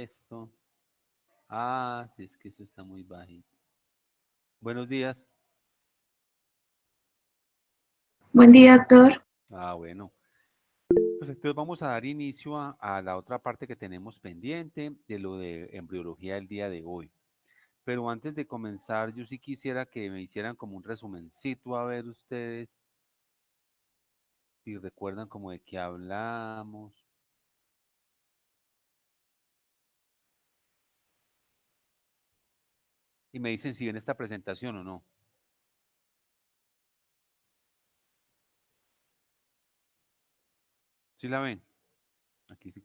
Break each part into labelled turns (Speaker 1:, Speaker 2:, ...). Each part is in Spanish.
Speaker 1: esto. Ah, sí, es que eso está muy bajito. Buenos días.
Speaker 2: Buen día, doctor.
Speaker 1: Ah, bueno. Pues entonces vamos a dar inicio a la otra parte que tenemos pendiente de lo de embriología del día de hoy. Pero antes de comenzar, yo sí quisiera que me hicieran como un resumencito a ver ustedes si recuerdan como de qué hablamos y me dicen si ven esta presentación o no. ¿Sí la ven? Aquí sí.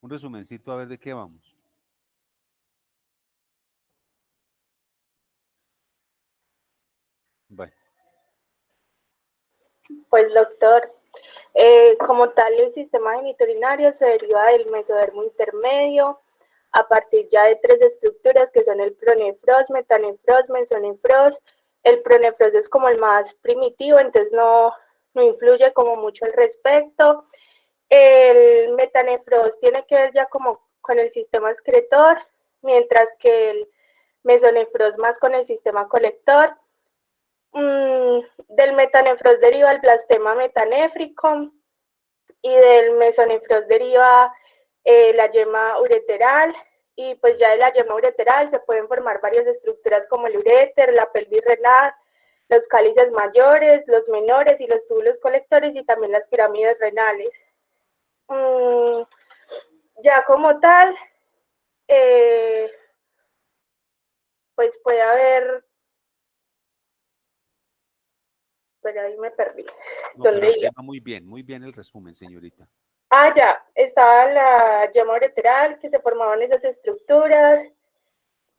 Speaker 1: Un resumencito a ver de qué vamos. Bueno,
Speaker 3: Pues doctor, como tal el sistema genitourinario se deriva del mesodermo intermedio a partir ya de tres estructuras que son el pronefros, metanefros, mesonefros. El pronefros es como el más primitivo, entonces no influye como mucho al respecto. El metanefros tiene que ver ya como con el sistema excretor, mientras que el mesonefros más con el sistema colector. Del metanefros deriva el blastema metanéfrico y del mesonefros deriva la yema ureteral, y pues ya de la yema ureteral se pueden formar varias estructuras como el uréter, la pelvis renal, los cálices mayores, los menores y los túbulos colectores y también las pirámides renales. Mm, ya como tal, eh, pues puede haber, pero ahí me perdí.
Speaker 1: no, pero
Speaker 3: ¿Dónde iba?
Speaker 1: va muy bien el resumen, señorita.
Speaker 3: Ah, ya, estaba la llama ureteral, que se formaban esas estructuras.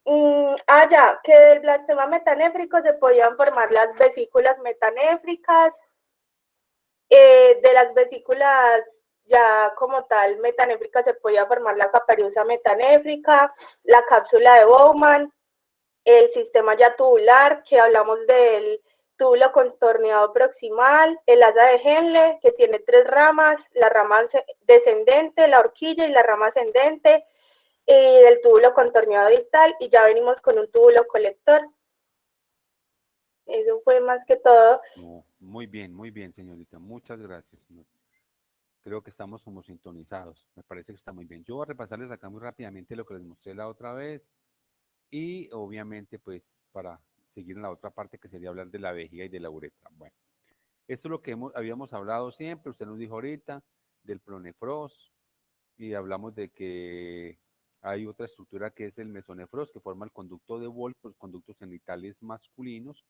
Speaker 3: Ya, que del blastema metanéfrico se podían formar las vesículas metanéfricas. De las vesículas ya como tal metanéfricas se podía formar la capariosa metanéfrica, la cápsula de Bowman, el sistema ya tubular, que hablamos del túbulo contorneado proximal, el asa de Henle, que tiene tres ramas, la rama descendente, la horquilla y la rama ascendente, y del túbulo contorneado distal, y ya venimos con un túbulo colector. Eso fue más que todo.
Speaker 1: No, muy bien, señorita. Muchas gracias, señor. Creo que estamos como sintonizados. Me parece que está muy bien. Yo voy a repasarles acá muy rápidamente lo que les mostré la otra vez y obviamente pues para seguir en la otra parte que sería hablar de la vejiga y de la uretra. Bueno, esto es lo que habíamos hablado siempre. Usted nos dijo ahorita del pronefros y hablamos de que hay otra estructura que es el mesonefros que forma el conducto de Wolff, los conductos genitales masculinos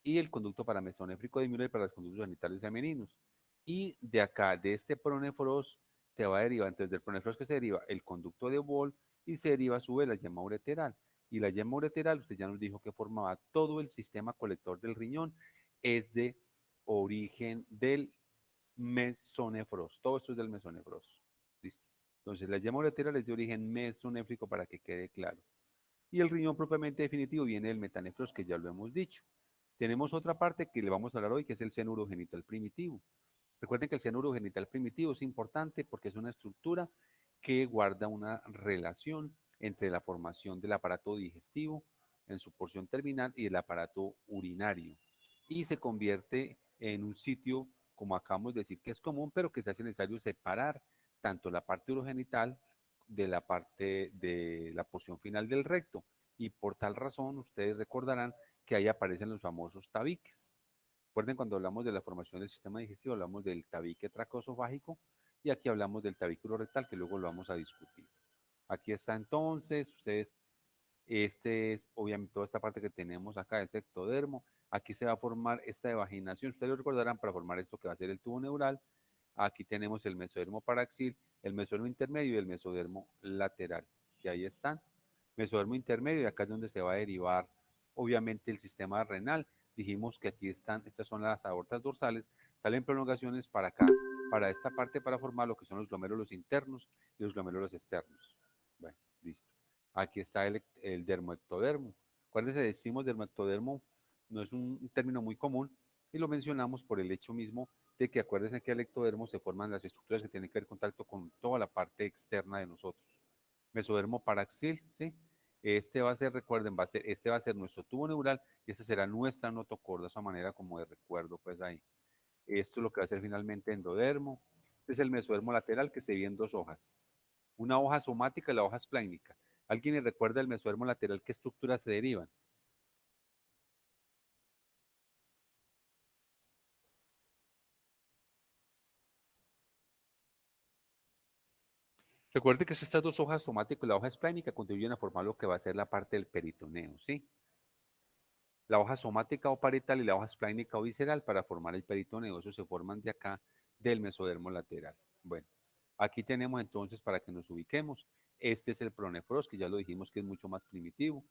Speaker 1: y el conducto paramesonéfrico de Müller para los conductos genitales femeninos. Y de acá, de este pronefros, se va a derivar, entonces del pronefros que se deriva el conducto de Wolff y se deriva a su vez la yema ureteral. Y la yema ureteral, usted ya nos dijo que formaba todo el sistema colector del riñón, es de origen del mesonefros. Todo esto es del mesonefros. ¿Listo? Entonces, la yema ureteral es de origen mesonéfrico para que quede claro. Y el riñón propiamente definitivo viene del metanefros, que ya lo hemos dicho. Tenemos otra parte que le vamos a hablar hoy, que es el seno urogenital primitivo. Recuerden que el seno urogenital primitivo es importante porque es una estructura que guarda una relación entre la formación del aparato digestivo en su porción terminal y el aparato urinario. Y se convierte en un sitio, como acabamos de decir, que es común, pero que se hace necesario separar tanto la parte urogenital de la parte de la porción final del recto. Y por tal razón, ustedes recordarán que ahí aparecen los famosos tabiques. Recuerden cuando hablamos de la formación del sistema digestivo, hablamos del tabique tracoesofágico y aquí hablamos del tabique rectal, que luego lo vamos a discutir. Aquí está entonces, ustedes, este es obviamente toda esta parte que tenemos acá, es ectodermo. Aquí se va a formar esta evaginación. Ustedes lo recordarán para formar esto que va a ser el tubo neural. Aquí tenemos el mesodermo paraxil, el mesodermo intermedio y el mesodermo lateral. Y ahí están. Mesodermo intermedio, y acá es donde se va a derivar, obviamente, el sistema renal. Dijimos que aquí están, estas son las aortas dorsales, salen prolongaciones para acá, para esta parte, para formar lo que son los glomérulos internos y los glomérulos externos. Bueno, listo. Aquí está el dermoectodermo. Acuérdense, decimos dermoectodermo, no es un término muy común y lo mencionamos por el hecho mismo de que acuérdense que el ectodermo se forman las estructuras que tienen que ver contacto con toda la parte externa de nosotros. Mesodermo paraxil, ¿sí? Este va a ser, recuerden, este va a ser nuestro tubo neural y esta será nuestra notocorda, esa manera como de recuerdo, pues ahí. Esto es lo que va a ser finalmente endodermo. Este es el mesodermo lateral que se divide en dos hojas. Una hoja somática y la hoja esplánica. ¿Alguien le recuerda el mesodermo lateral qué estructuras se derivan? Recuerde que estas dos hojas somáticas y la hoja esplánica contribuyen a formar lo que va a ser la parte del peritoneo, ¿sí? La hoja somática o parietal y la hoja esplánica o visceral para formar el peritoneo. Eso se forman de acá del mesodermo lateral. Bueno, aquí tenemos entonces para que nos ubiquemos. Este es el pronefros, que ya lo dijimos que es mucho más primitivo.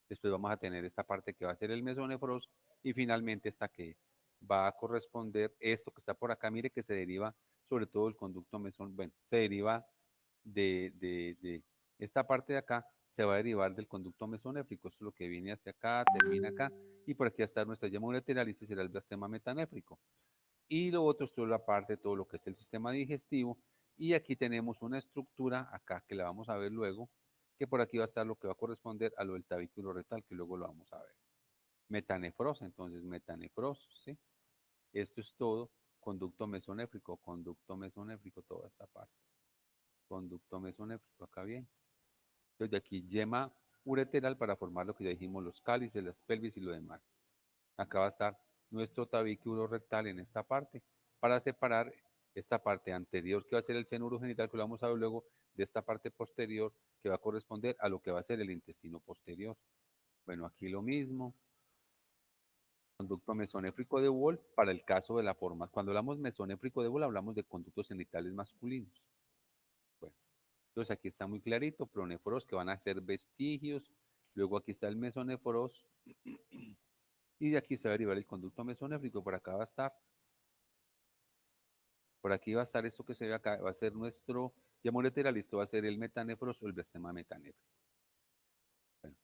Speaker 1: Después vamos a tener esta parte que va a ser el mesonefros y finalmente esta que va a corresponder, esto que está por acá, mire que se deriva sobre todo el conducto mesón, bueno, se deriva de esta parte de acá, se va a derivar del conducto mesonéfrico. Esto es lo que viene hacia acá, termina acá, y por aquí va a estar nuestra yema ureteral, y este será el blastema metanéfrico. Y lo otro es toda la parte, todo lo que es el sistema digestivo, y aquí tenemos una estructura acá que la vamos a ver luego, que por aquí va a estar lo que va a corresponder a lo del tabiculo retal, que luego lo vamos a ver. Metanefros, entonces metanefros, ¿sí? Esto es todo, conducto mesonéfrico, toda esta parte. Conducto mesonéfrico, acá bien. Entonces de aquí yema ureteral para formar lo que ya dijimos, los cálices, las pelvis y lo demás. Acá va a estar nuestro tabiculo rectal en esta parte para separar esta parte anterior que va a ser el seno urogenital, que lo vamos a ver luego, de esta parte posterior que va a corresponder a lo que va a ser el intestino posterior. Bueno, aquí lo mismo. Conducto mesonéfrico de Wolf para el caso de la forma. Cuando hablamos mesonéfrico de Wolf hablamos de conductos genitales masculinos. Bueno, entonces aquí está muy clarito, pronéforos que van a ser vestigios, luego aquí está el mesonéforos y de aquí se va a derivar el conducto mesonéfrico, por acá va a estar, por aquí va a estar esto que se ve acá, va a ser nuestro yema lateral, esto va a ser el metanéforos o el blastema metanéfrico. Bueno,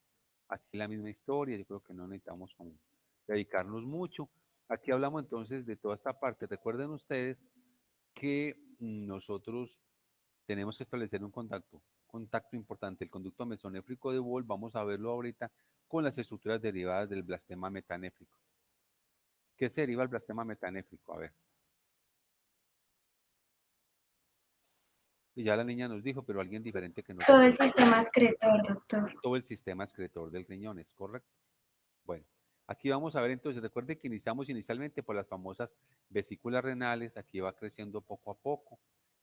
Speaker 1: aquí la misma historia, yo creo que no necesitamos como dedicarnos mucho. Aquí hablamos entonces de toda esta parte. Recuerden ustedes que nosotros tenemos que establecer un contacto importante. El conducto mesonéfrico de Wolff, vamos a verlo ahorita, con las estructuras derivadas del blastema metanéfrico. ¿Qué se deriva el blastema metanéfrico? A ver. Y ya la niña nos dijo, pero alguien diferente que nos
Speaker 2: Todo el
Speaker 1: dijo.
Speaker 2: sistema excretor, doctor.
Speaker 1: Todo el sistema excretor del riñón, ¿es correcto? Bueno, aquí vamos a ver entonces, recuerde que iniciamos inicialmente por las famosas vesículas renales, aquí va creciendo poco a poco.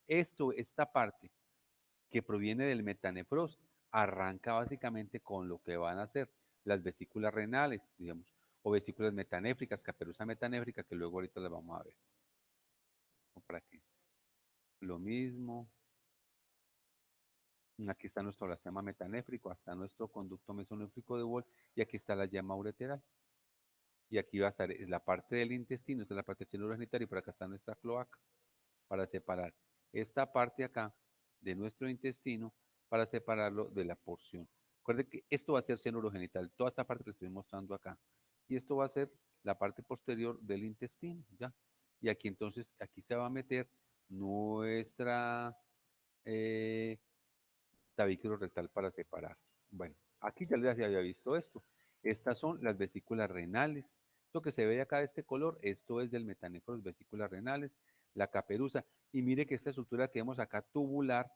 Speaker 1: Esta parte que proviene del metanefros, arranca básicamente con lo que van a ser las vesículas renales, digamos, o vesículas metanéfricas, caperuza metanéfrica, que luego ahorita las vamos a ver. Para aquí. Lo mismo. Aquí está nuestro blastema metanéfrico, hasta nuestro conducto mesonéfrico de Wolff, y aquí está la yema ureteral. Y aquí va a estar la parte del intestino, esta es la parte del seno urogenital, y por acá está nuestra cloaca, para separar esta parte acá de nuestro intestino, para separarlo de la porción. Recuerden que esto va a ser seno urogenital, toda esta parte que estoy mostrando acá. Y esto va a ser la parte posterior del intestino, ¿ya? Y aquí entonces, aquí se va a meter nuestra tabiculo rectal para separar. Bueno, aquí ya les había visto esto. Estas son las vesículas renales. Lo que se ve acá de este color, esto es del metanéfros, vesículas renales, la caperuza. Y mire que esta estructura que vemos acá tubular,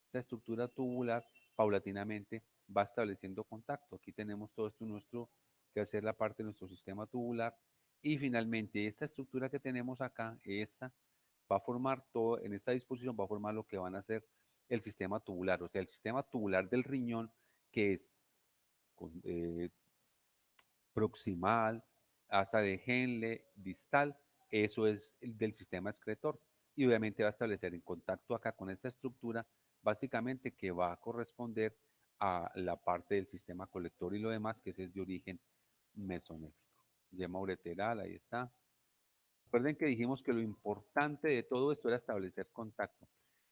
Speaker 1: esta estructura tubular, paulatinamente va estableciendo contacto. Aquí tenemos todo esto nuestro, que va a ser la parte de nuestro sistema tubular. Y finalmente, esta estructura que tenemos acá, esta, va a formar todo, en esta disposición va a formar lo que van a ser el sistema tubular, o sea, el sistema tubular del riñón, que es proximal, asa de Henle, distal, eso es el del sistema excretor. Y obviamente va a establecer en contacto acá con esta estructura, básicamente que va a corresponder a la parte del sistema colector y lo demás, que ese es de origen mesonéfrico. Yema ureteral, ahí está. Recuerden que dijimos que lo importante de todo esto era establecer contacto.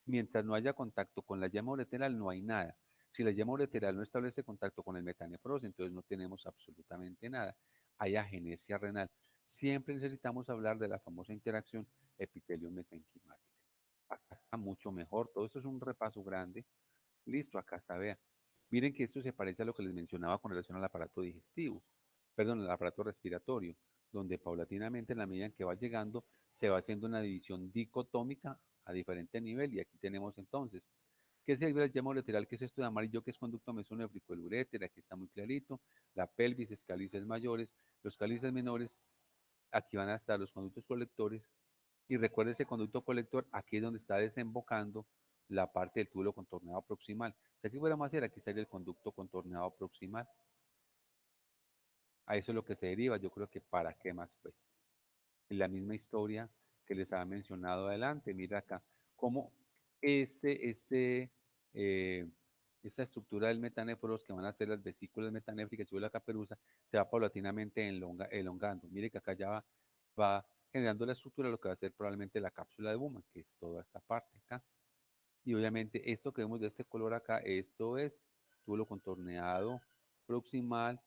Speaker 1: Mientras no haya contacto con la yema ureteral, no hay nada. Si la yema ureteral no establece contacto con el metanefros, entonces no tenemos absolutamente nada. Hay agenesia renal. siempre necesitamos hablar de la famosa interacción epitelio-mesenquimática. Acá está mucho mejor, todo esto es un repaso grande. Listo, acá está, vea. Miren que esto se parece a lo que les mencionaba con relación al aparato digestivo, perdón, al aparato respiratorio, donde paulatinamente en la medida en que va llegando, se va haciendo una división dicotómica a diferente nivel. Y aquí tenemos entonces, ¿qué es el llamo lateral? ¿Qué es esto de amarillo? Que es conducto mesonefrico, el uréter, aquí está muy clarito, la pelvis, es cálices mayores, los cálices menores, aquí van a estar los conductos colectores, y recuerda ese conducto colector, aquí es donde está desembocando la parte del túbulo contorneado proximal. Si aquí fuéramos a hacer, aquí estaría el conducto contorneado proximal. A eso es lo que se deriva, yo creo que para qué más pues. En la misma historia que les había mencionado adelante, mira acá, cómo eh, esta estructura del metanéfros que van a ser las vesículas metanéfricas y la caperuza se va paulatinamente elongando. Mire que acá ya va generando la estructura de lo que va a ser probablemente la cápsula de Bowman, que es toda esta parte acá. Y obviamente esto que vemos de este color acá, esto es túbulo contorneado proximal.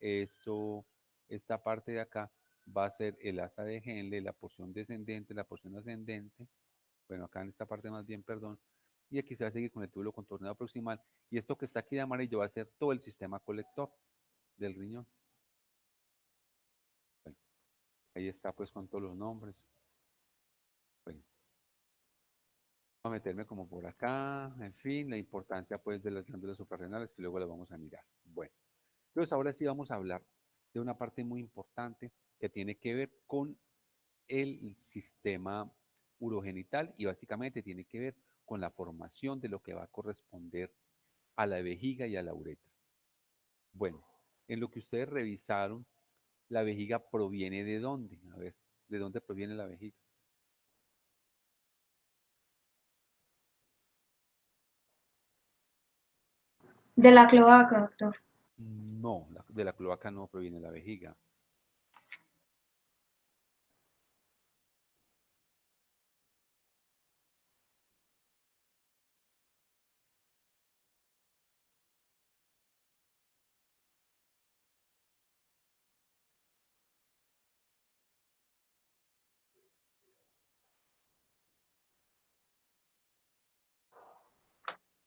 Speaker 1: Esta parte de acá va a ser el asa de Henle, la porción descendente, la porción ascendente. Bueno, acá en esta parte más bien, perdón. Y aquí se va a seguir con el túbulo contorneado proximal. Y esto que está aquí de amarillo va a ser todo el sistema colector del riñón. Bueno, ahí está pues con todos los nombres. Bueno, voy a meterme como por acá, en fin, la importancia pues de las glándulas suprarrenales que luego las vamos a mirar. Bueno, entonces ahora sí vamos a hablar de una parte muy importante que tiene que ver con el sistema urogenital y básicamente tiene que ver con la formación de lo que va a corresponder a la vejiga y a la uretra. Bueno, en lo que ustedes revisaron, la vejiga proviene de dónde? A ver, ¿de dónde proviene la vejiga?
Speaker 2: De la cloaca, doctor.
Speaker 1: No, de la cloaca no proviene la vejiga.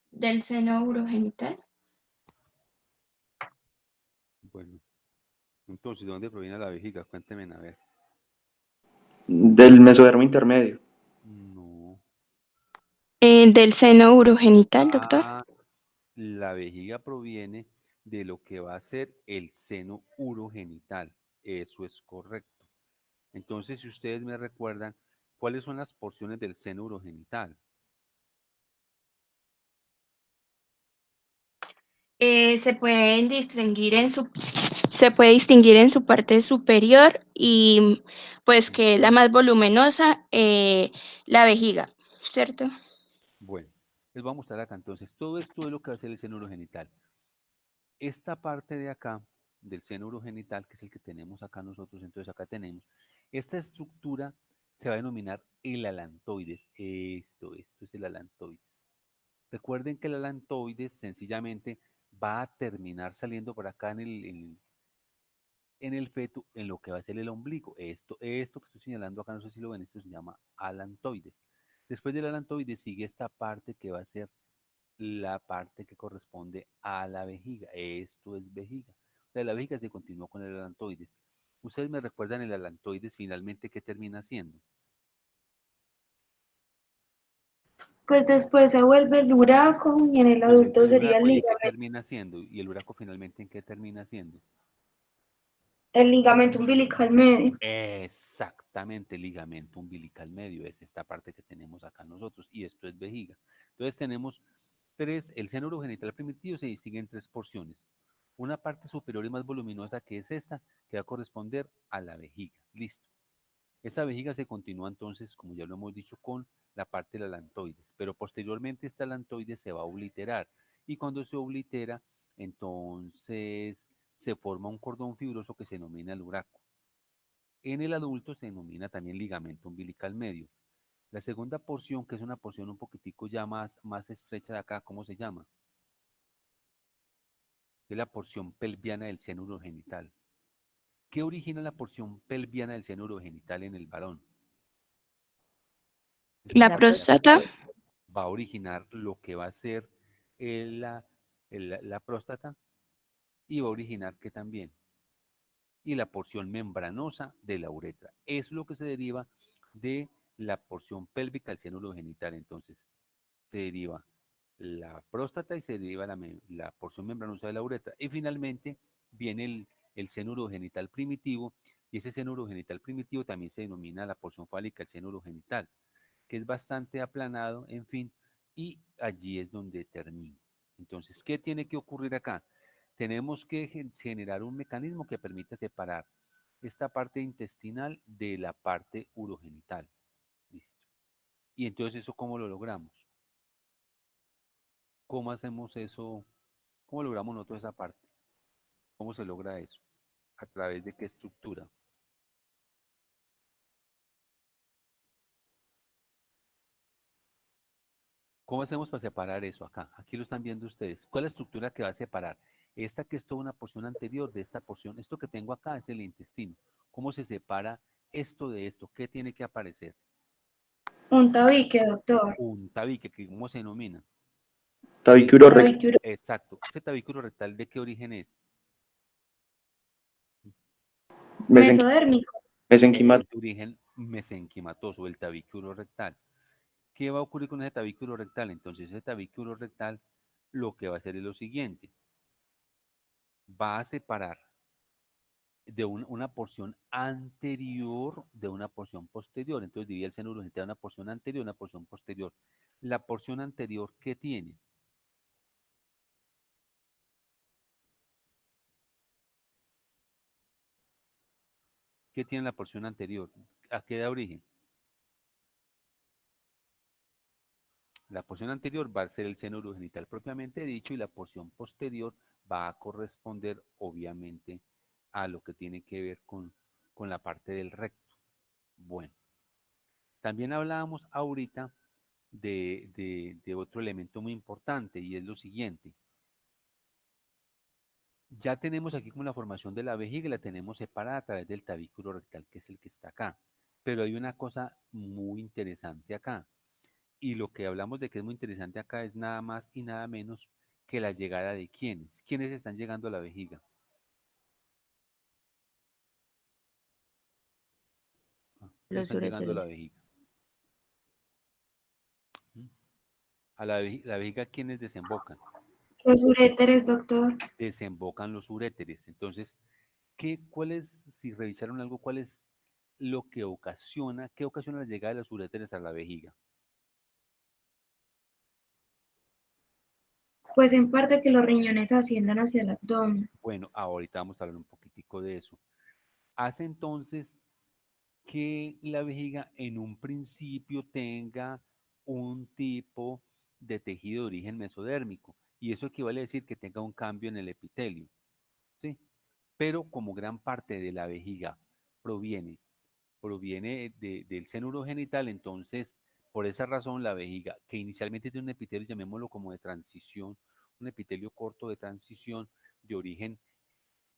Speaker 4: Del seno urogenital.
Speaker 1: Bueno, entonces, ¿de dónde proviene la vejiga? Cuéntenme, a ver.
Speaker 5: Del mesodermo intermedio.
Speaker 1: No.
Speaker 4: Del seno urogenital, doctor.
Speaker 1: Ah, la vejiga proviene de lo que va a ser el seno urogenital. Eso es correcto. Entonces, si ustedes me recuerdan, ¿cuáles son las porciones del seno urogenital?
Speaker 4: Se puede distinguir en su parte superior y pues que es la
Speaker 1: Ujú.
Speaker 4: más voluminosa, la vejiga, ¿cierto?
Speaker 1: Bueno, les voy a mostrar acá entonces. Todo esto es lo que va a ser el seno urogenital. Esta parte de acá, del seno urogenital, que es el que tenemos acá nosotros, entonces acá tenemos, esta estructura se va a denominar el alantoides. Esto es el alantoides. Recuerden que el alantoides sencillamente va a terminar saliendo por acá en el feto, en lo que va a ser el ombligo. Esto que estoy señalando acá, no sé si lo ven, esto se llama alantoides. Después del alantoides sigue esta parte que va a ser la parte que corresponde a la vejiga. Esto es vejiga. O sea, la vejiga se continúa con el alantoides. Ustedes me recuerdan el alantoides finalmente qué termina siendo.
Speaker 2: Pues después se vuelve el uraco y en el
Speaker 1: Entonces,
Speaker 2: adulto
Speaker 1: el
Speaker 2: sería el
Speaker 1: uraco, ¿y en qué
Speaker 2: ligamento,
Speaker 1: termina siendo? Y el uraco finalmente en qué termina siendo.
Speaker 2: umbilical medio.
Speaker 1: Exactamente, el ligamento umbilical medio es esta parte que tenemos acá nosotros y esto es vejiga. Entonces tenemos el seno urogenital primitivo se distingue en tres porciones. Una parte superior y más voluminosa que es esta, que va a corresponder a la vejiga. Listo. Esa vejiga se continúa entonces, como ya lo hemos dicho, con la parte del alantoides, pero posteriormente esta alantoides se va a obliterar y cuando se oblitera, entonces se forma un cordón fibroso que se denomina el uraco. En el adulto se denomina también ligamento umbilical medio. La segunda porción, que es una porción un poquitico ya más estrecha de acá, ¿cómo se llama? Es la porción pelviana del seno urogenital. ¿Qué origina la porción pelviana del seno urogenital en el varón?
Speaker 4: La
Speaker 1: Esta
Speaker 4: próstata.
Speaker 1: va a originar lo que va a ser la próstata y va a originar que también y la porción membranosa de la uretra. Es lo que se deriva de la porción pélvica del seno urogenital. Entonces, se deriva la próstata y se deriva la porción membranosa de la uretra. Y finalmente viene el seno urogenital primitivo, y ese seno urogenital primitivo también se denomina la porción fálica, el seno urogenital, que es bastante aplanado, en fin, y allí es donde termina. Entonces, ¿qué tiene que ocurrir acá? Tenemos que generar un mecanismo que permita separar esta parte intestinal de la parte urogenital. ¿Listo? Y entonces, ¿eso cómo lo logramos? ¿Cómo hacemos eso? ¿Cómo logramos nosotros esa parte? ¿Cómo se logra eso? ¿A través de qué estructura? ¿Cómo hacemos para separar eso acá? Aquí lo están viendo ustedes. ¿Cuál es la estructura que va a separar? Esta que es toda una porción anterior de esta porción. Esto que tengo acá es el intestino. ¿Cómo se separa esto de esto? ¿Qué tiene que aparecer?
Speaker 2: Un tabique, doctor.
Speaker 1: Un tabique, ¿cómo se denomina?
Speaker 5: Tabique recto.
Speaker 2: Tabique
Speaker 1: Exacto. ¿Ese tabículo rectal de qué origen es?
Speaker 2: mesodérmico.
Speaker 5: Mesenquimal.
Speaker 1: Es de origen mesenquimatoso, el tabículo rectal. ¿Qué va a ocurrir con ese tabículo rectal? Entonces, ese tabículo rectal lo que va a hacer es lo siguiente. Va a separar de una porción anterior de una porción posterior. Entonces divide el seno urogenital en una porción anterior y una porción posterior. La porción anterior, ¿qué tiene? ¿Qué tiene la porción anterior? ¿A qué da origen? La porción anterior va a ser el seno urogenital propiamente dicho y la porción posterior va a corresponder obviamente a lo que tiene que ver con la parte del recto. Bueno, también hablábamos ahorita de otro elemento muy importante y es lo siguiente. Ya tenemos aquí como la formación de la vejiga y la tenemos separada a través del tabículo rectal, que es el que está acá. Pero hay una cosa muy interesante acá. Y lo que hablamos de que es muy interesante acá es nada más y nada menos que la llegada de quiénes. ¿Quiénes están llegando a la vejiga? ¿Quiénes
Speaker 6: Los
Speaker 1: están llegando a la
Speaker 6: uréteres.
Speaker 1: vejiga? ¿Mm? A la vejiga, ¿quiénes desembocan?
Speaker 2: Los uréteres, doctor.
Speaker 1: Desembocan los uréteres. Entonces, ¿cuál es, si revisaron algo, cuál es lo que ocasiona, qué ocasiona la llegada de los uréteres a la vejiga?
Speaker 2: Pues en parte que los riñones asciendan hacia el abdomen.
Speaker 1: Bueno, ahorita vamos a hablar un poquitico de eso. Hace entonces que la vejiga en un principio tenga un tipo de tejido de origen mesodérmico y eso equivale a decir que tenga un cambio en el epitelio, ¿sí? Pero como gran parte de la vejiga proviene del seno urogenital, entonces por esa razón la vejiga, que inicialmente tiene un epitelio, llamémoslo como de transición, un epitelio corto de transición de origen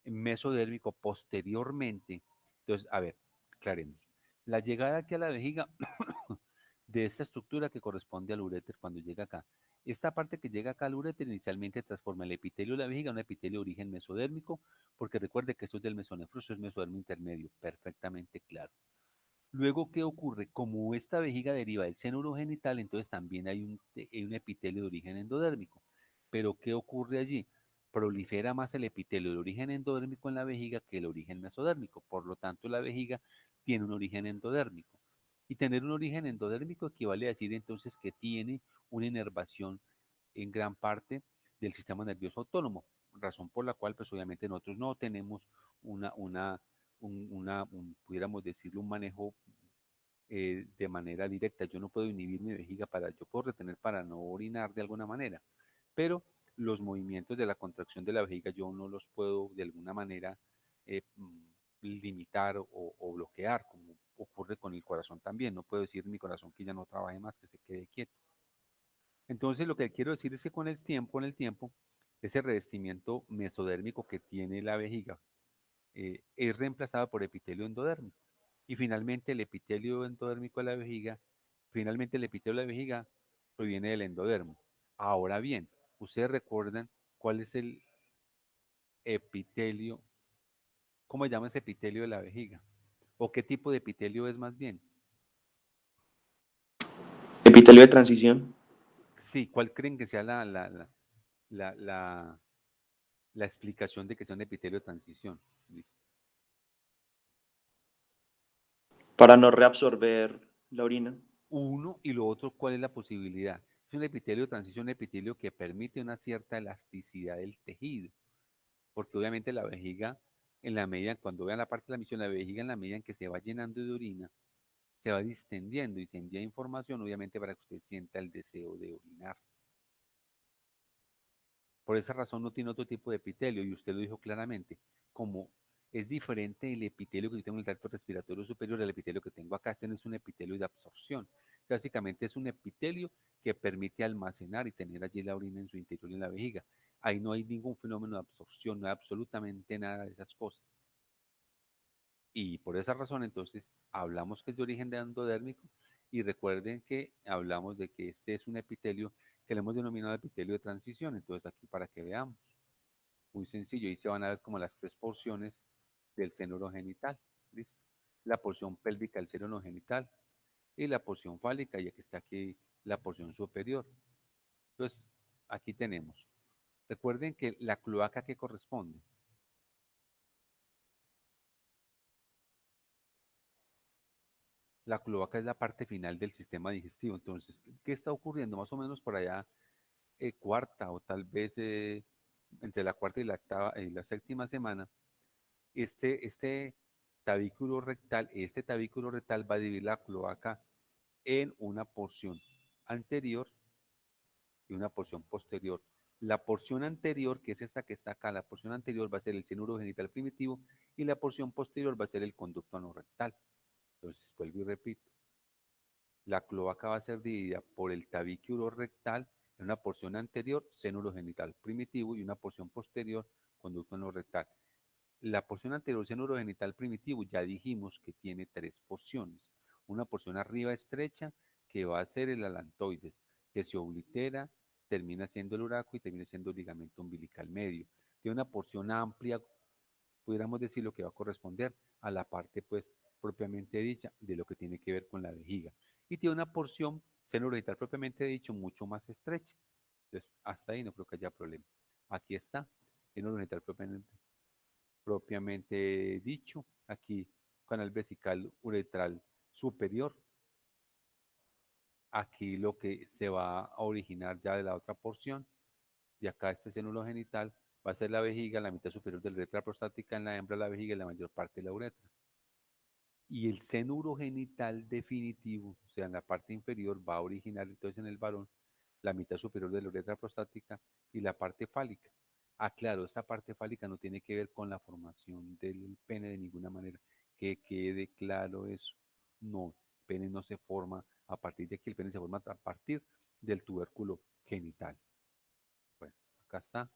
Speaker 1: mesodérmico posteriormente. Entonces, a ver, aclaremos. La llegada aquí a la vejiga de esta estructura que corresponde al uréter cuando llega acá. Esta parte que llega acá al uréter inicialmente transforma el epitelio de la vejiga en un epitelio de origen mesodérmico, porque recuerde que esto es del mesonefroso, es mesodermo intermedio, perfectamente claro. Luego, ¿qué ocurre? Como esta vejiga deriva del seno urogenital, entonces también hay un epitelio de origen endodérmico. Pero, ¿qué ocurre allí? Prolifera más el epitelio de origen endodérmico en la vejiga que el origen mesodérmico. Por lo tanto, la vejiga tiene un origen endodérmico. Y tener un origen endodérmico equivale a decir entonces que tiene una inervación en gran parte del sistema nervioso autónomo, razón por la cual pues obviamente nosotros no tenemos una, una, pudiéramos decirlo, un manejo de manera directa. Yo no puedo inhibir mi vejiga yo puedo retener para no orinar de alguna manera, pero los movimientos de la contracción de la vejiga yo no los puedo de alguna manera eh, limitar o bloquear, como ocurre con el corazón también. No puedo decir mi corazón que ya no trabaje más, que se quede quieto. Entonces lo que quiero decir es que con el tiempo, ese revestimiento mesodérmico que tiene la vejiga es reemplazado por epitelio endodérmico. Y finalmente el epitelio endodérmico de la vejiga, finalmente el epitelio de la vejiga proviene del endodermo. Ahora bien, ustedes recuerdan cuál es el epitelio, ¿cómo se llama ese epitelio de la vejiga? ¿O qué tipo de epitelio es más bien?
Speaker 5: Epitelio de transición.
Speaker 1: Sí, ¿cuál creen que sea la, la- la explicación de que sea un epitelio de transición? Listo.
Speaker 5: Para no reabsorber la orina.
Speaker 1: Uno y lo otro, ¿cuál es la posibilidad? Es un epitelio de transición, un epitelio que permite una cierta elasticidad del tejido, porque obviamente la vejiga, en la medida, cuando vean la parte de la misión, la vejiga en la medida en que se va llenando de orina, se va distendiendo y se envía información, obviamente, para que usted sienta el deseo de orinar. Por esa razón no tiene otro tipo de epitelio, y usted lo dijo claramente, como es diferente el epitelio que yo tengo en el tracto respiratorio superior al epitelio que tengo acá. Este no es un epitelio de absorción. Básicamente es un epitelio que permite almacenar y tener allí la orina en su interior en la vejiga. Ahí no hay ningún fenómeno de absorción, no hay absolutamente nada de esas cosas. Y por esa razón, entonces, hablamos que es de origen endodérmico, y recuerden que hablamos de que este es un epitelio que le hemos denominado epitelio de transición. Entonces, aquí para que veamos, muy sencillo, ahí se van a ver como las tres porciones del seno urogenital. ¿Listo? La porción pélvica del seno urogenital y la porción fálica, ya que está aquí la porción superior. Entonces, aquí tenemos. Recuerden que la cloaca que corresponde. La cloaca es la parte final del sistema digestivo. Entonces, ¿qué está ocurriendo? Más o menos por allá, cuarta o tal vez entre la cuarta y la octava y la séptima semana, este tabículo rectal va a dividir la cloaca en una porción anterior y una porción posterior. La porción anterior, que es esta que está acá, la porción anterior va a ser el seno urogenital primitivo, y la porción posterior va a ser el conducto anorrectal. Entonces, vuelvo y repito. La cloaca va a ser dividida por el tabique rectal en una porción anterior, seno urogenital primitivo, y una porción posterior, conducto anorrectal. La porción anterior, seno urogenital primitivo, ya dijimos que tiene tres porciones. Una porción arriba estrecha, que va a ser el alantoides, que se oblitera, termina siendo el uraco y termina siendo el ligamento umbilical medio. Tiene una porción amplia, pudiéramos decir, lo que va a corresponder a la parte, pues, propiamente dicha de lo que tiene que ver con la vejiga. Y tiene una porción seno urogenital propiamente dicho mucho más estrecha. Entonces, hasta ahí no creo que haya problema. Aquí está, seno urogenital propiamente dicho, aquí canal vesical uretral superior. Aquí lo que se va a originar ya de la otra porción, de acá este seno urogenital, va a ser la vejiga, la mitad superior de la uretra prostática en la hembra, la vejiga y la mayor parte de la uretra. Y el seno urogenital definitivo, o sea, en la parte inferior, va a originar entonces en el varón la mitad superior de la uretra prostática y la parte fálica. Ah, claro, esta parte fálica no tiene que ver con la formación del pene de ninguna manera. Que quede claro eso. No, el pene no se forma a partir de aquí, el pene se forma a partir del tubérculo genital. Bueno, acá está.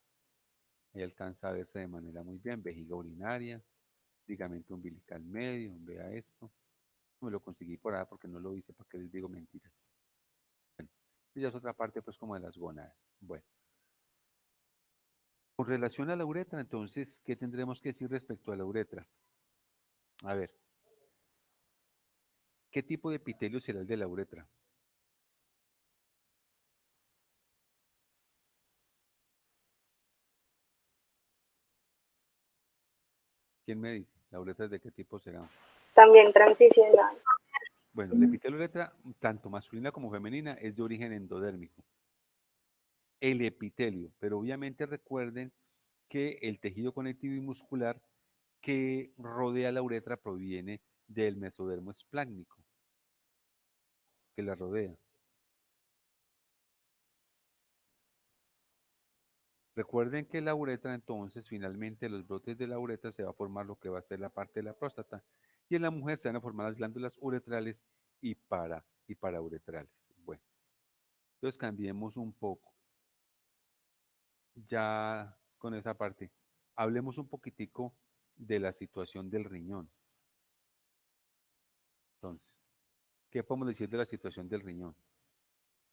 Speaker 1: Ahí alcanza a verse de manera muy bien. Vejiga urinaria, ligamento umbilical medio, vea esto. Me lo conseguí por ahí porque no lo hice, para que les digo mentiras. Bueno, y ya es otra parte pues como de las gónadas. Bueno, con relación a la uretra, entonces, ¿qué tendremos que decir respecto a la uretra? A ver, ¿qué tipo de epitelio será el de la uretra? ¿Quién me dice? ¿La uretra de qué tipo será?
Speaker 3: También transicional.
Speaker 1: Bueno, la epitelio uretra, tanto masculina como femenina, es de origen endodérmico. El epitelio, pero obviamente recuerden que el tejido conectivo y muscular que rodea la uretra proviene del mesodermo esplácnico, que la rodea. Recuerden que la uretra, entonces, finalmente los brotes de la uretra se va a formar lo que va a ser la parte de la próstata. Y en la mujer se van a formar las glándulas uretrales y parauretrales. Bueno, entonces cambiemos un poco. Ya con esa parte. Hablemos un poquitico de la situación del riñón. Entonces, ¿qué podemos decir de la situación del riñón?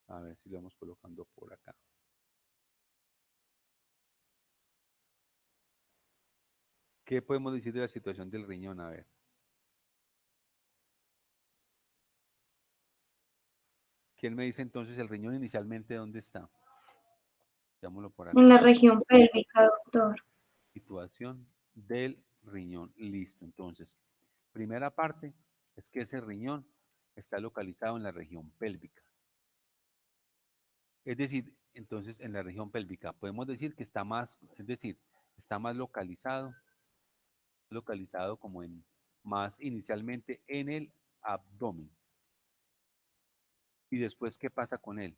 Speaker 1: A ver si lo vamos colocando por acá. ¿Qué podemos decir de la situación del riñón? A ver. ¿Quién me dice entonces el riñón inicialmente dónde está? Veámoslo por
Speaker 2: En
Speaker 1: acá.
Speaker 2: la región pélvica, doctor.
Speaker 1: Situación del riñón. Listo. Entonces, primera parte es que ese riñón está localizado en la región pélvica. Es decir, entonces en la región pélvica podemos decir que está más, es decir, está más localizado como en más inicialmente en el abdomen. Y después, ¿qué pasa con él?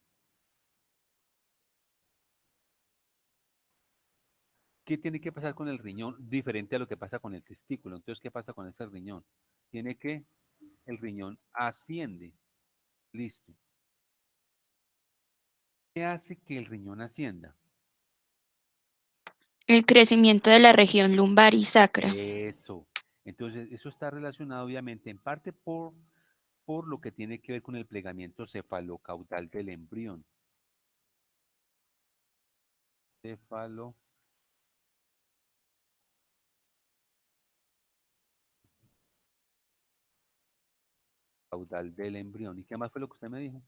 Speaker 1: ¿Qué tiene que pasar con el riñón diferente a lo que pasa con el testículo? Entonces, ¿qué pasa con ese riñón? Tiene que, el riñón asciende. Listo. ¿Qué hace que el riñón ascienda?
Speaker 4: El crecimiento de la región lumbar y sacra.
Speaker 1: Eso. Entonces, eso está relacionado obviamente en parte por lo que tiene que ver con el plegamiento cefalocaudal del embrión. Cefalocaudal del embrión. ¿Y qué más fue lo que usted me dijo?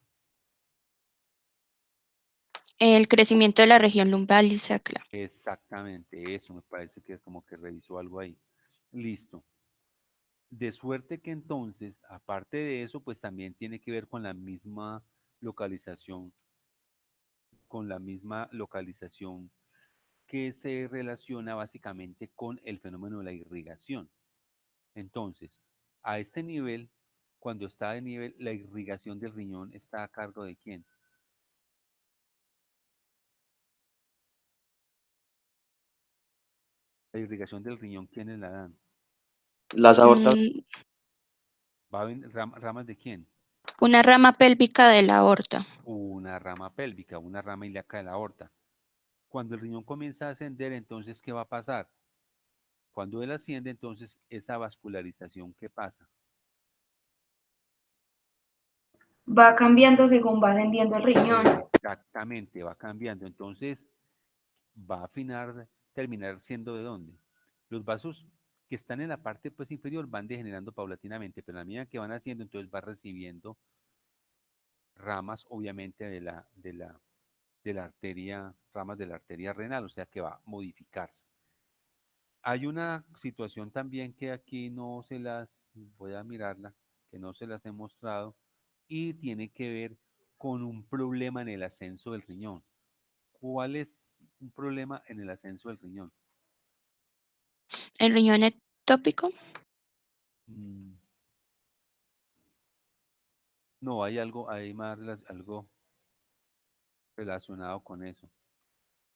Speaker 4: El crecimiento de la región lumbar y sacra.
Speaker 1: Exactamente, eso me parece que es como que revisó algo ahí. Listo. De suerte que entonces, aparte de eso, pues también tiene que ver localización, con la misma localización que se relaciona básicamente con el fenómeno de la irrigación. Entonces, a este nivel, cuando está de nivel, la irrigación del riñón está a cargo de quién? La irrigación del riñón, ¿quiénes la dan?
Speaker 5: Las aortas,
Speaker 4: Mm,
Speaker 1: ¿Va a haber ramas de quién?
Speaker 4: Una rama pélvica de la aorta.
Speaker 1: Una rama pélvica, una rama ilíaca de la aorta. Cuando el riñón comienza a ascender, entonces, ¿qué va a pasar? Cuando él asciende, entonces, esa vascularización, ¿qué pasa?
Speaker 2: Va cambiando según va ascendiendo el riñón.
Speaker 1: Exactamente, va cambiando. Entonces, va a terminar siendo ¿de dónde? Los vasos que están en la parte pues, inferior van degenerando paulatinamente, pero a medida que van haciendo, entonces va recibiendo ramas, obviamente, de la arteria, ramas de la arteria renal, o sea que va a modificarse. Hay una situación también que aquí no se las, voy a mirarla, que no se las he mostrado, y tiene que ver con un problema en el ascenso del riñón. ¿Cuál es un problema en el ascenso del riñón?
Speaker 4: El riñón ectópico.
Speaker 1: Mm, No, hay más algo relacionado con eso.